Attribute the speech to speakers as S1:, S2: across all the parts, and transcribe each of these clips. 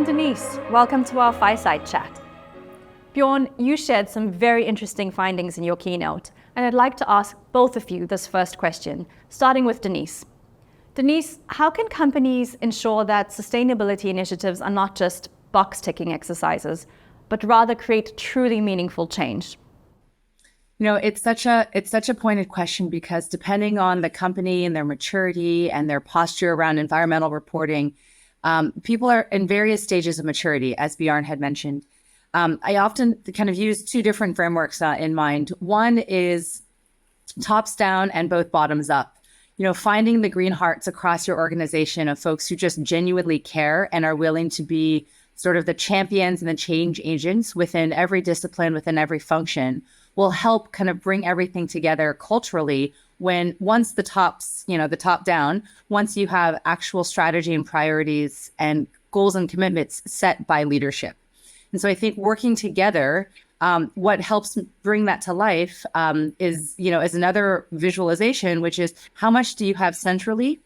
S1: and Denise, welcome to our Fireside Chat. Bjoern, you shared some very interesting findings in your keynote, and I'd like to ask both of you this first question, starting with Denise. Denise, how can companies ensure that sustainability initiatives are not just box-ticking exercises, but rather create truly meaningful change?
S2: You know, it's such a pointed question because depending on the company and their maturity and their posture around environmental reporting, people are in various stages of maturity, as Bjoern had mentioned. I often kind of use two different frameworks in mind. One is tops down and both bottoms up. You know, finding the green hearts across your organization of folks who just genuinely care and are willing to be sort of the champions and the change agents within every discipline, within every function, will help kind of bring everything together culturally once the top down, once you have actual strategy and priorities and goals and commitments set by leadership. And so I think working together, what helps bring that to life is another visualization, which is how much do you have centrally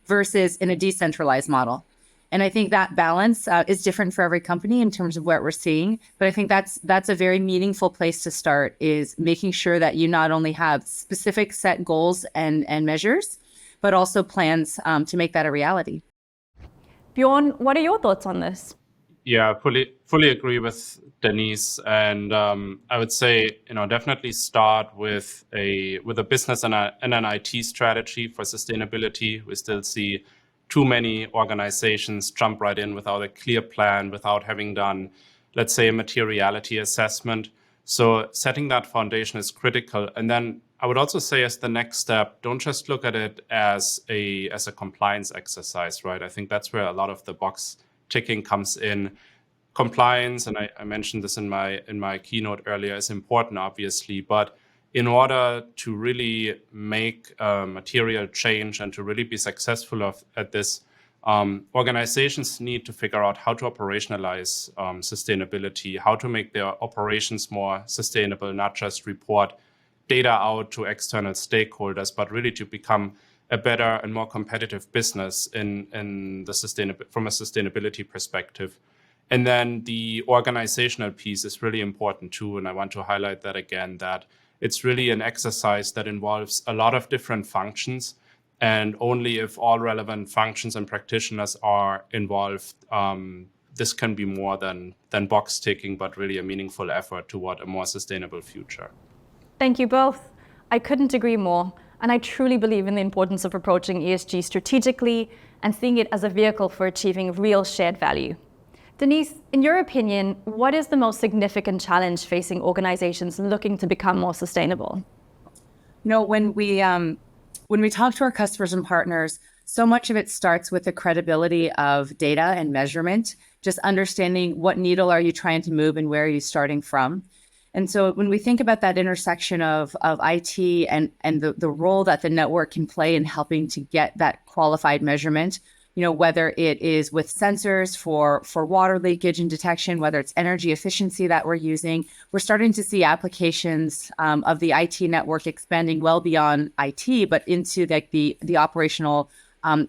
S2: versus in a decentralized model? And I think that balance is different for every company in terms of what we're seeing. But I think that's a very meaningful place to start, is making sure that you not only have specific set goals and measures, but also plans to make that a reality.
S1: Bjoern, what are your thoughts on this?
S3: Yeah, fully agree with Denise, and I would say definitely start with a business and an IT strategy for sustainability. We still see too many organizations jump right in without a clear plan, without having done, let's say, a materiality assessment. So setting that foundation is critical. And then I would also say, as the next step, don't just look at it as a compliance exercise, right? I think that's where a lot of the box ticking comes in. Compliance, and I mentioned this in my keynote earlier, is important, obviously, but in order to really make material change and to really be successful at this, organizations need to figure out how to operationalize sustainability, how to make their operations more sustainable, not just report data out to external stakeholders, but really to become a better and more competitive business from a sustainability perspective. And then the organizational piece is really important too, and I want to highlight that again, that it's really an exercise that involves a lot of different functions, and only if all relevant functions and practitioners are involved, this can be more than box ticking, but really a meaningful effort toward a more sustainable future.
S1: Thank you both. I couldn't agree more, and I truly believe in the importance of approaching ESG strategically and seeing it as a vehicle for achieving real shared value. Denise, in your opinion, what is the most significant challenge facing organizations looking to become more sustainable?
S2: You know, when we talk to our customers and partners, so much of it starts with the credibility of data and measurement, just understanding what needle are you trying to move and where are you starting from. And so when we think about that intersection of IT and the role that the network can play in helping to get that qualified measurement, you know, whether it is with sensors for water leakage and detection, whether it's energy efficiency that we're using, we're starting to see applications of the IT network expanding well beyond IT, but into the operational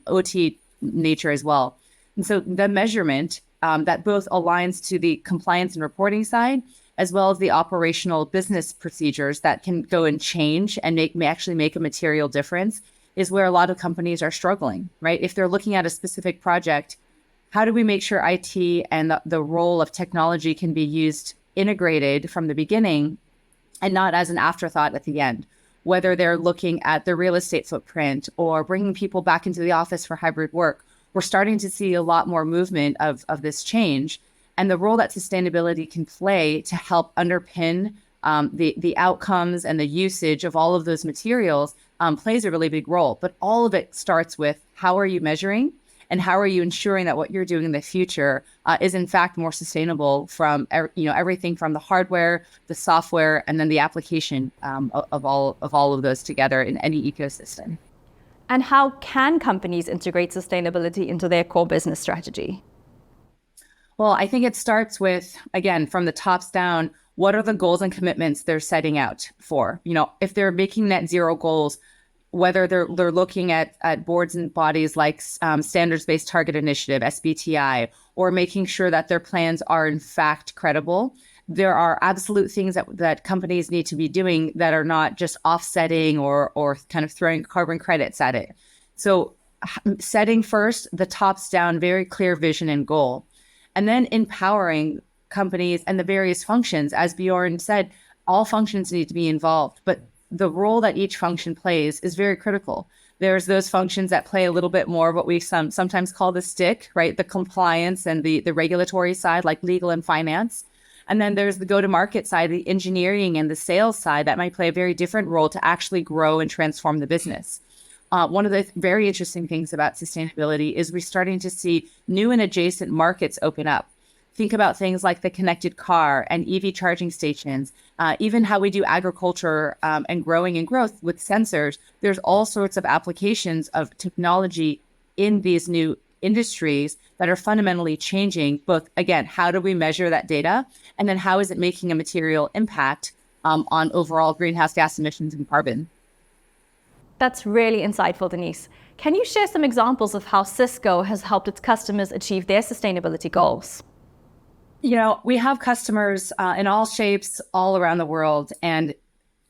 S2: OT nature as well. And so the measurement that both aligns to the compliance and reporting side, as well as the operational business procedures that can go and change and actually make a material difference, is where a lot of companies are struggling, right? If they're looking at a specific project, how do we make sure IT and the role of technology can be used integrated from the beginning and not as an afterthought at the end? Whether they're looking at the real estate footprint or bringing people back into the office for hybrid work, we're starting to see a lot more movement of this change, and the role that sustainability can play to help underpin the outcomes and the usage of all of those materials plays a really big role. But all of it starts with how are you measuring and how are you ensuring that what you're doing in the future is in fact more sustainable from everything from the hardware, the software, and then the application of all of those together in any ecosystem.
S1: And how can companies integrate sustainability into their core business strategy?
S2: Well, I think it starts with, again, from the tops down, what are the goals and commitments they're setting out for? You know, if they're making net zero goals, whether they're looking at boards and bodies like Standards-Based Target Initiative, SBTI, or making sure that their plans are in fact credible. There are absolute things that companies need to be doing that are not just offsetting or kind of throwing carbon credits at it. So setting first the tops down, very clear vision and goal, and then empowering companies and the various functions. As Bjoern said, all functions need to be involved, but the role that each function plays is very critical. There's those functions that play a little bit more of what we sometimes call the stick, right? The compliance and the regulatory side, like legal and finance. And then there's the go-to-market side, the engineering and the sales side that might play a very different role to actually grow and transform the business. One of the very interesting things about sustainability is we're starting to see new and adjacent markets open up. Think about things like the connected car and EV charging stations, even how we do agriculture and growth with sensors. There's all sorts of applications of technology in these new industries that are fundamentally changing both, again, how do we measure that data? And then how is it making a material impact on overall greenhouse gas emissions and carbon?
S1: That's really insightful, Denise. Can you share some examples of how Cisco has helped its customers achieve their sustainability goals?
S2: We have customers in all shapes all around the world, and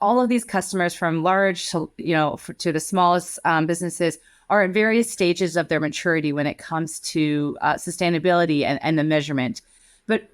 S2: all of these customers, from large to the smallest businesses, are at various stages of their maturity when it comes to sustainability and the measurement. But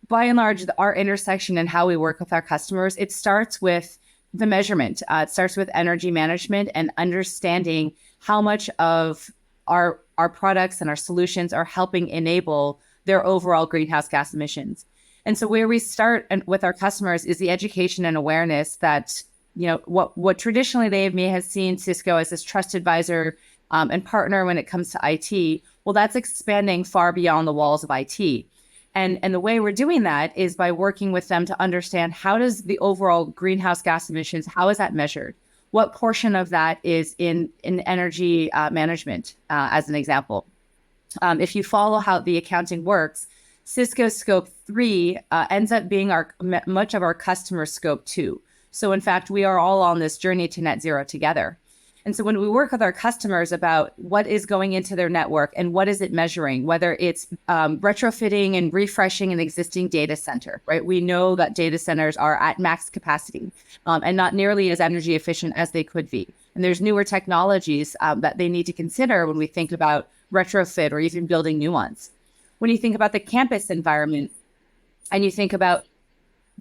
S2: by and large, our intersection and how we work with our customers, it starts with the measurement. It starts with energy management and understanding how much of our products and our solutions are helping enable their overall greenhouse gas emissions. And so where we start with our customers is the education and awareness that, what traditionally they may have seen Cisco as this trusted advisor and partner when it comes to IT. Well, that's expanding far beyond the walls of IT. And the way we're doing that is by working with them to understand, how does the overall greenhouse gas emissions, how is that measured? What portion of that is in energy management, as an example? If you follow how the accounting works, Cisco Scope 3 ends up being much of our customer Scope 2. So in fact, we are all on this journey to net zero together. And so when we work with our customers about what is going into their network and what is it measuring, whether it's retrofitting and refreshing an existing data center, right? We know that data centers are at max capacity and not nearly as energy efficient as they could be. And there's newer technologies that they need to consider when we think about retrofit or even building new ones. When you think about the campus environment and you think about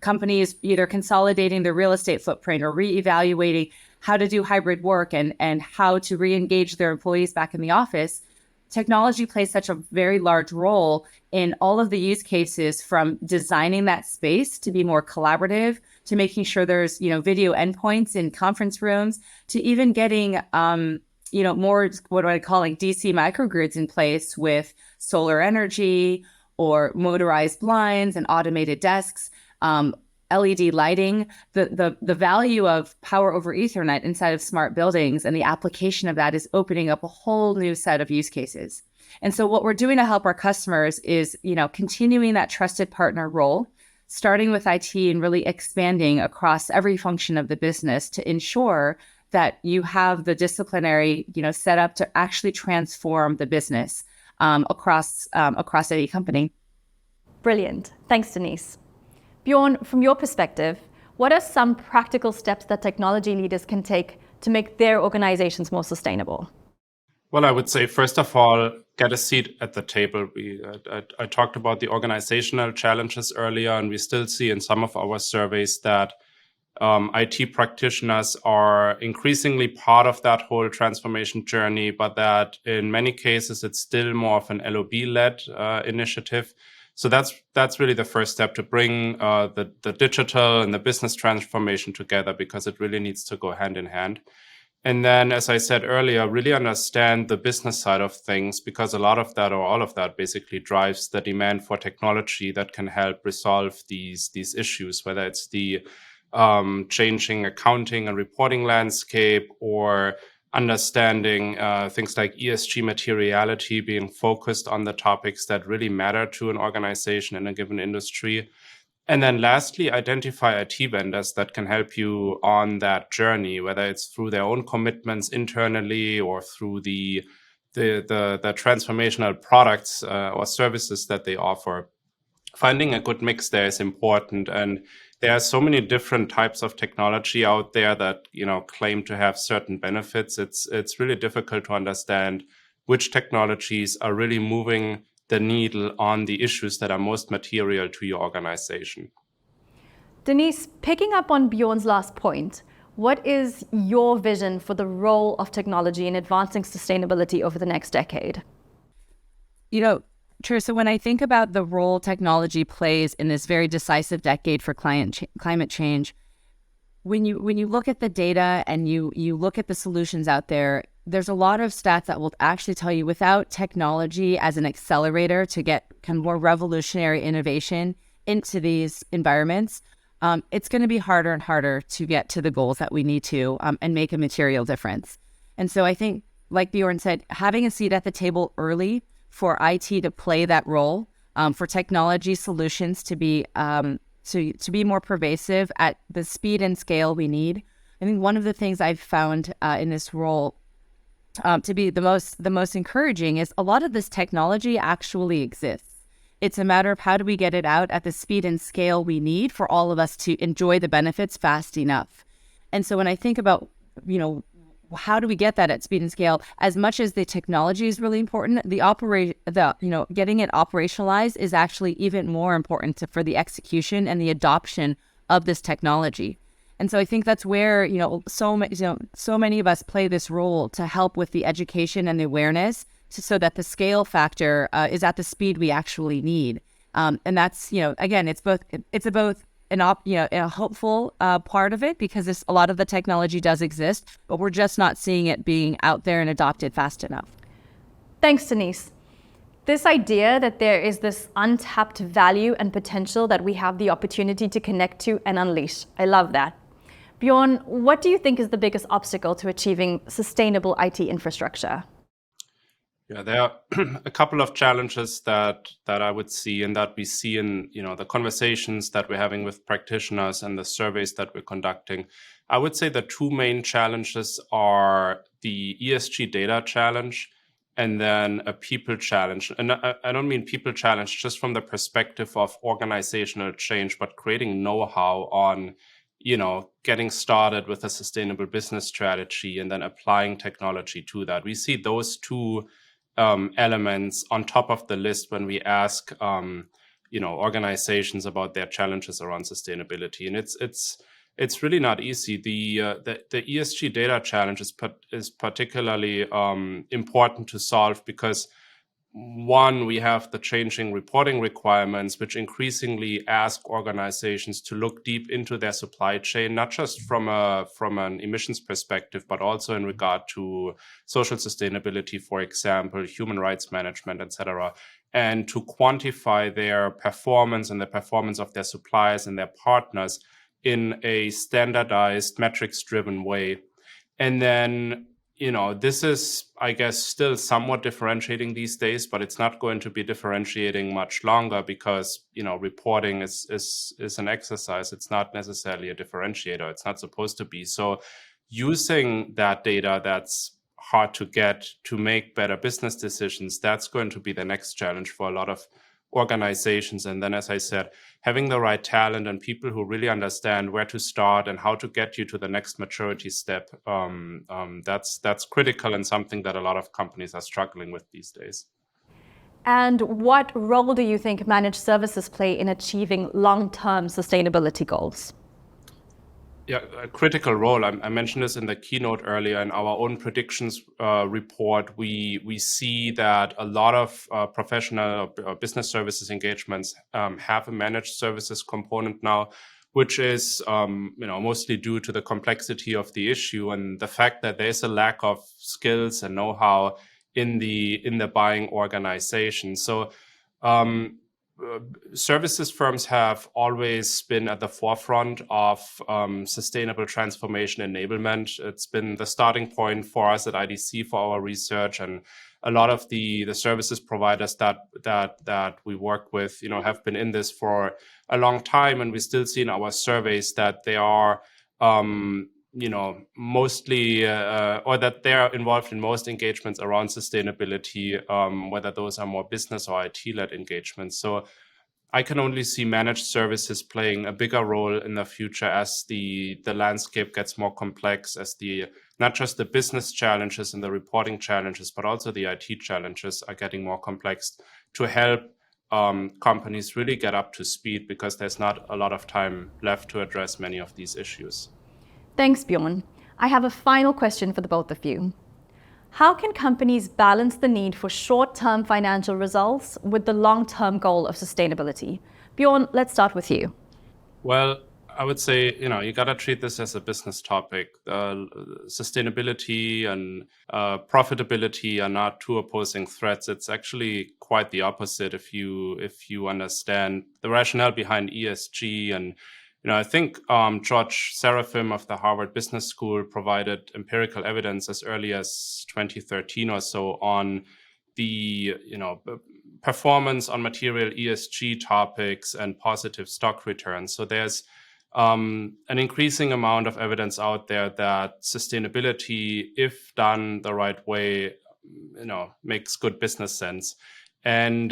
S2: companies either consolidating their real estate footprint or reevaluating how to do hybrid work and how to re-engage their employees back in the office, technology plays such a very large role in all of the use cases, from designing that space to be more collaborative, to making sure there's, video endpoints in conference rooms, to even getting, more what I'm calling DC microgrids in place with solar energy or motorized blinds and automated desks. LED lighting, the value of power over Ethernet inside of smart buildings and the application of that is opening up a whole new set of use cases. And so what we're doing to help our customers is, continuing that trusted partner role, starting with IT and really expanding across every function of the business to ensure that you have the disciplinary, set up to actually transform the business across any company.
S1: Brilliant. Thanks, Denise. Bjoern, from your perspective, what are some practical steps that technology leaders can take to make their organizations more sustainable?
S3: Well, I would say, first of all, get a seat at the table. I talked about the organizational challenges earlier, and we still see in some of our surveys that IT practitioners are increasingly part of that whole transformation journey, but that in many cases, it's still more of an LOB-led initiative. So that's really the first step, to bring the digital and the business transformation together, because it really needs to go hand in hand. And then, as I said earlier, really understand the business side of things, because a lot of that, or all of that, basically drives the demand for technology that can help resolve these issues, whether it's the changing accounting and reporting landscape, or understanding things like ESG materiality, being focused on the topics that really matter to an organization in a given industry. And then lastly, identify IT vendors that can help you on that journey, whether it's through their own commitments internally or through the the transformational products or services that they offer. Finding a good mix there is important, and there are so many different types of technology out there that claim to have certain benefits. It's really difficult to understand which technologies are really moving the needle on the issues that are most material to your organization.
S1: Denise, picking up on Bjorn's last point, what is your vision for the role of technology in advancing sustainability over the next decade?
S2: Charissa, when I think about the role technology plays in this very decisive decade for climate change, when you look at the data and you look at the solutions out there, there's a lot of stats that will actually tell you without technology as an accelerator to get kind of more revolutionary innovation into these environments, it's going to be harder and harder to get to the goals that we need to and make a material difference. And so I think, like Bjoern said, having a seat at the table early for IT to play that role, for technology solutions to be more pervasive at the speed and scale we need. I think one of the things I've found in this role to be the most encouraging is a lot of this technology actually exists. It's a matter of how do we get it out at the speed and scale we need for all of us to enjoy the benefits fast enough. And so when I think about, how do we get that at speed and scale? As much as the technology is really important, getting it operationalized is actually even more important for the execution and the adoption of this technology. And so I think that's where so many of us play this role to help with the education and the awareness, so that the scale factor is at the speed we actually need. And that's again, it's both a hopeful part of it, because a lot of the technology does exist, but we're just not seeing it being out there and adopted fast enough.
S1: Thanks, Denise. This idea that there is this untapped value and potential that we have the opportunity to connect to and unleash. I love that. Bjoern, what do you think is the biggest obstacle to achieving sustainable IT infrastructure?
S3: Yeah, there are a couple of challenges that I would see, and that we see in the conversations that we're having with practitioners and the surveys that we're conducting. I would say the two main challenges are the ESG data challenge and then a people challenge. And I don't mean people challenge just from the perspective of organizational change, but creating know-how on getting started with a sustainable business strategy and then applying technology to that. We see those two elements on top of the list when we ask organizations about their challenges around sustainability, and it's really not easy. The ESG data challenge is particularly important to solve because, one, we have the changing reporting requirements, which increasingly ask organizations to look deep into their supply chain, not just from an emissions perspective, but also in regard to social sustainability, for example, human rights management, etc., and to quantify their performance and the performance of their suppliers and their partners in a standardized, metrics-driven way. And then this is, I guess, still somewhat differentiating these days, but it's not going to be differentiating much longer because, reporting is an exercise. It's not necessarily a differentiator. It's not supposed to be. So using that data that's hard to get to make better business decisions, that's going to be the next challenge for a lot of organizations. And then, as I said, having the right talent and people who really understand where to start and how to get you to the next maturity step, that's critical and something that a lot of companies are struggling with these days.
S1: And what role do you think managed services play in achieving long-term sustainability goals?
S3: Yeah, a critical role. I mentioned this in the keynote earlier. In our own predictions report, we see that a lot of professional or business services engagements have a managed services component now, which is mostly due to the complexity of the issue and the fact that there's a lack of skills and know-how in the buying organization. So services firms have always been at the forefront of sustainable transformation enablement. It's been the starting point for us at IDC for our research, and a lot of the services providers that we work with, have been in this for a long time, and we still see in our surveys that they are mostly or that they are involved in most engagements around sustainability, whether those are more business or IT-led engagements. So I can only see managed services playing a bigger role in the future as the landscape gets more complex, as not just the business challenges and the reporting challenges, but also the IT challenges are getting more complex, to help companies really get up to speed, because there's not a lot of time left to address many of these issues.
S1: Thanks, Bjoern. I have a final question for the both of you. How can companies balance the need for short-term financial results with the long-term goal of sustainability? Bjoern, let's start with you.
S3: Well, I would say, you got to treat this as a business topic. Sustainability and profitability are not two opposing threats. It's actually quite the opposite if you understand the rationale behind ESG. And I think George Seraphim of the Harvard Business School provided empirical evidence as early as 2013 or so on the performance on material ESG topics and positive stock returns. So there's an increasing amount of evidence out there that sustainability, if done the right way, makes good business sense. And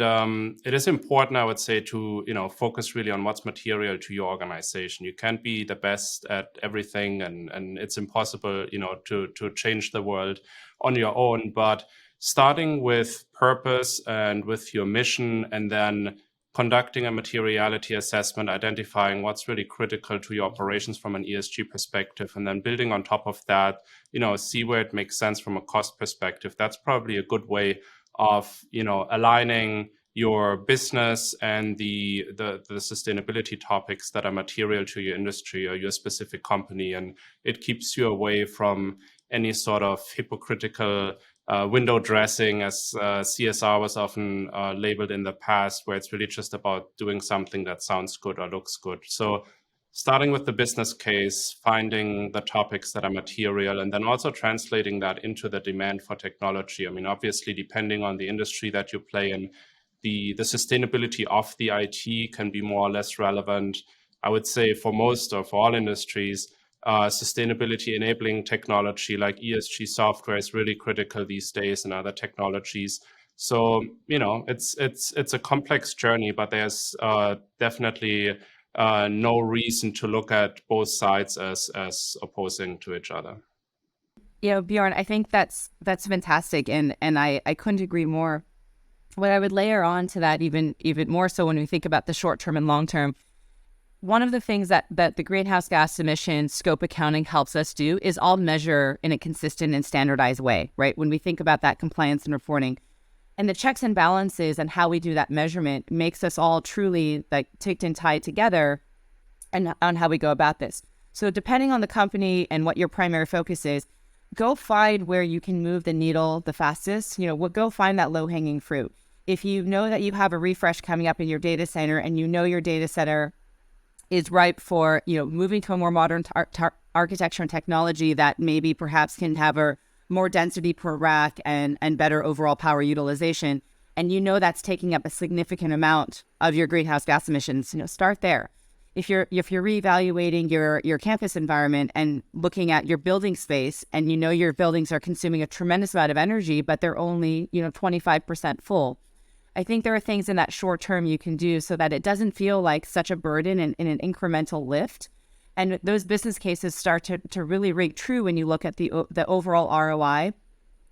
S3: it is important, I would say, to focus really on what's material to your organization. You can't be the best at everything, and it's impossible, to change the world on your own. But starting with purpose and with your mission, and then conducting a materiality assessment, identifying what's really critical to your operations from an ESG perspective, and then building on top of that, see where it makes sense from a cost perspective. That's probably a good way of aligning your business and the sustainability topics that are material to your industry or your specific company, and it keeps you away from any sort of hypocritical window dressing, as CSR was often labeled in the past, where it's really just about doing something that sounds good or looks good. So starting with the business case, finding the topics that are material, and then also translating that into the demand for technology. I mean, obviously, depending on the industry that you play in, the sustainability of the IT can be more or less relevant. I would say for most or for all industries, sustainability enabling technology like ESG software is really critical these days, and other technologies. So, it's a complex journey, but there's definitely no reason to look at both sides as opposing to each other.
S2: Bjoern, I think that's fantastic, and I couldn't agree more. What I would layer on to that even more so when we think about the short term and long term, one of the things that the greenhouse gas emission scope accounting helps us do is all measure in a consistent and standardized way, right? When we think about that compliance and reporting, and the checks and balances and how we do that measurement makes us all truly ticked and tied together and on how we go about this. So depending on the company and what your primary focus is, go find where you can move the needle the fastest. Go find that low-hanging fruit. If you know that you have a refresh coming up in your data center, and your data center is ripe for moving to a more modern architecture and technology that maybe perhaps can have a more density per rack and better overall power utilization, and that's taking up a significant amount of your greenhouse gas emissions, start there. If you're reevaluating your campus environment and looking at your building space, and your buildings are consuming a tremendous amount of energy, but they're only 25% full, I think there are things in that short term you can do so that it doesn't feel like such a burden and an incremental lift. And those business cases start to really ring true when you look at the overall ROI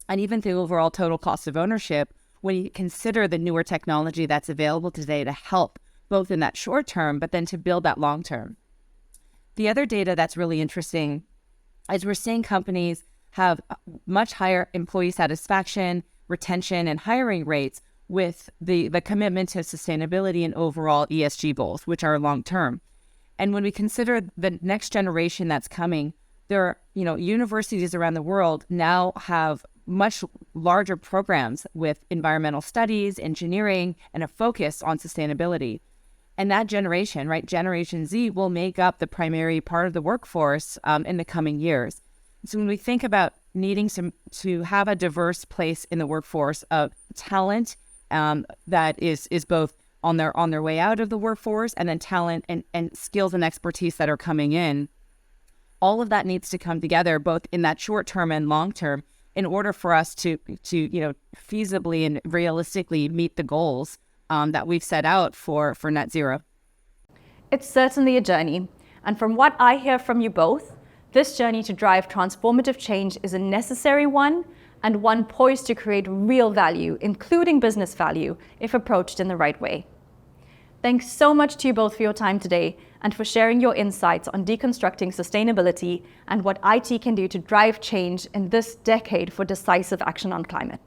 S2: and even the overall total cost of ownership when you consider the newer technology that's available today to help both in that short term, but then to build that long term. The other data that's really interesting is we're seeing companies have much higher employee satisfaction, retention, and hiring rates with the commitment to sustainability and overall ESG goals, which are long-term. And when we consider the next generation that's coming, there are, universities around the world now have much larger programs with environmental studies, engineering, and a focus on sustainability. And that generation, right, Generation Z, will make up the primary part of the workforce in the coming years. So when we think about needing to have a diverse place in the workforce of talent, that is both on their way out of the workforce, and then talent and skills and expertise that are coming in, all of that needs to come together, both in that short term and long term, in order for us to feasibly and realistically meet the goals that we've set out for net zero.
S1: It's certainly a journey. And from what I hear from you both, this journey to drive transformative change is a necessary one, and one poised to create real value, including business value, if approached in the right way. Thanks so much to you both for your time today and for sharing your insights on deconstructing sustainability and what IT can do to drive change in this decade for decisive action on climate.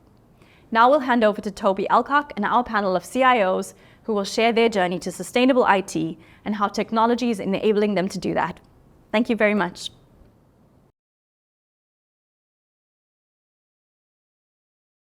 S1: Now we'll hand over to Toby Alcock and our panel of CIOs who will share their journey to sustainable IT and how technology is enabling them to do that. Thank you very much.